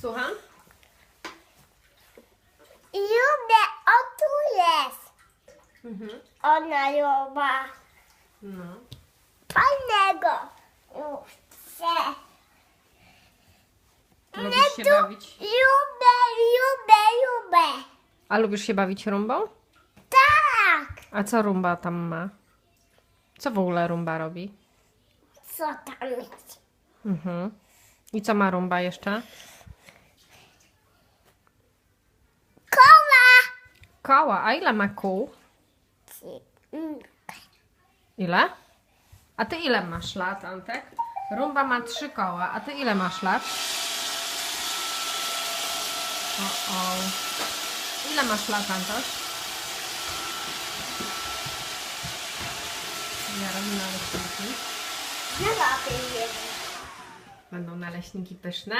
Słucham? Lubię, o tu jest. Mhm. Ona luba. No. Fajnego. Chcę. Lubisz się bawić? Lubię. A lubisz się bawić rumbą? Tak. A co rumba tam ma? Co w ogóle rumba robi? Co tam jest? Mhm. I co ma rumba jeszcze? Koła. Koła. A ile ma kół? Ile? A ty ile masz lat, Antek? Rumba ma 3 koła. A ty ile masz lat? O. Ile masz lat, Antoś? Ja robię naleśniki. Nie robię. Będą naleśniki pyszne.